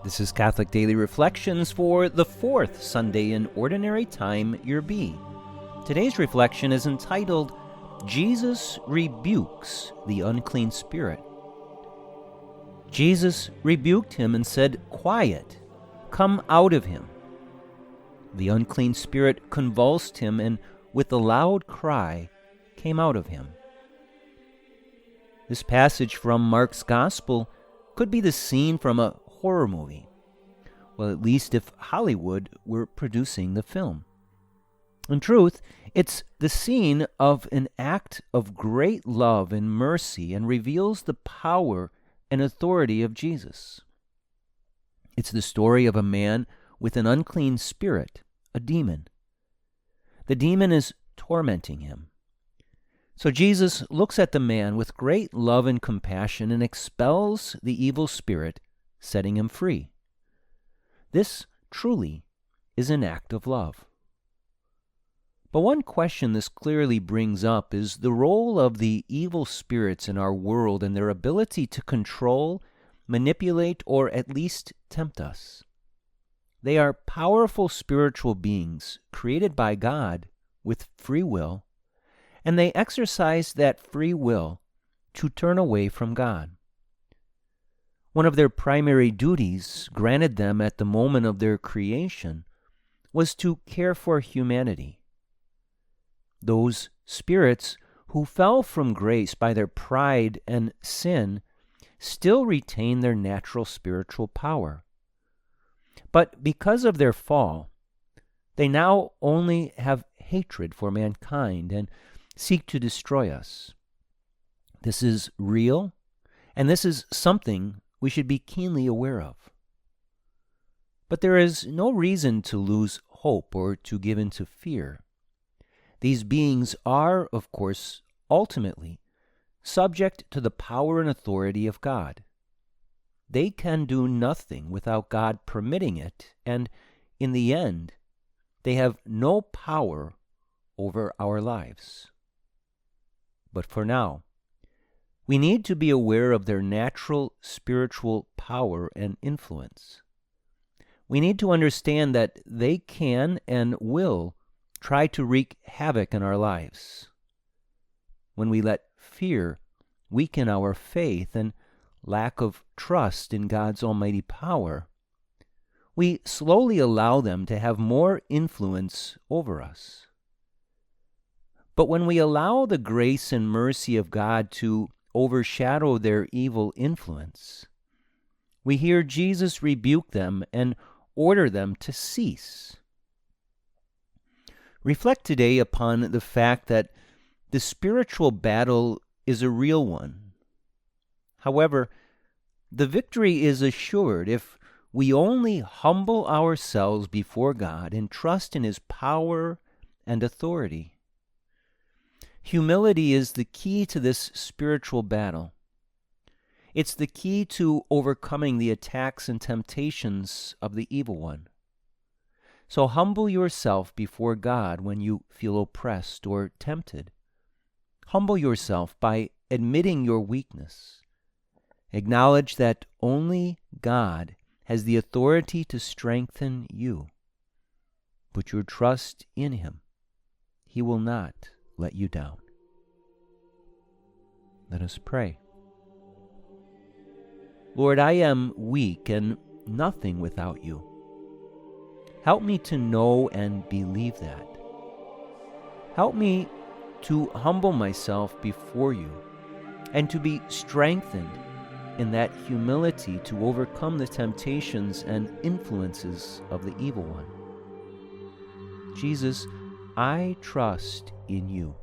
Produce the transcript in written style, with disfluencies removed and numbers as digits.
This is Catholic Daily Reflections for the fourth Sunday in Ordinary Time, Year B. Today's reflection is entitled, Jesus Rebukes the Unclean Spirit. Jesus rebuked him and said, "Quiet, come out of him." The unclean spirit convulsed him and with a loud cry came out of him. This passage from Mark's Gospel could be the scene from a horror movie. Well, at least if Hollywood were producing the film. In truth, it's the scene of an act of great love and mercy and reveals the power and authority of Jesus. It's the story of a man with an unclean spirit, a demon. The demon is tormenting him. So Jesus looks at the man with great love and compassion and expels the evil spirit, setting him free. This truly is an act of love. But one question this clearly brings up is the role of the evil spirits in our world and their ability to control, manipulate, or at least tempt us. They are powerful spiritual beings created by God with free will, and they exercise that free will to turn away from God. One of their primary duties, granted them at the moment of their creation, was to care for humanity. Those spirits who fell from grace by their pride and sin still retain their natural spiritual power. But because of their fall, they now only have hatred for mankind and seek to destroy us. This is real, and this is something we should be keenly aware of. But there is no reason to lose hope or to give in to fear. These beings are, of course, ultimately subject to the power and authority of God. They can do nothing without God permitting it, and in the end, they have no power over our lives. But for now, we need to be aware of their natural spiritual power and influence. We need to understand that they can and will try to wreak havoc in our lives. When we let fear weaken our faith and lack of trust in God's almighty power, we slowly allow them to have more influence over us. But when we allow the grace and mercy of God to overshadow their evil influence, we hear Jesus rebuke them and order them to cease. Reflect today upon the fact that the spiritual battle is a real one. However, the victory is assured if we only humble ourselves before God and trust in His power and authority. Humility is the key to this spiritual battle. It's the key to overcoming the attacks and temptations of the evil one. So humble yourself before God when you feel oppressed or tempted. Humble yourself by admitting your weakness. Acknowledge that only God has the authority to strengthen you. Put your trust in Him. He will not let you down. Let us pray. Lord, I am weak and nothing without you. Help me to know and believe that. Help me to humble myself before you and to be strengthened in that humility to overcome the temptations and influences of the evil one. Jesus, I trust in you.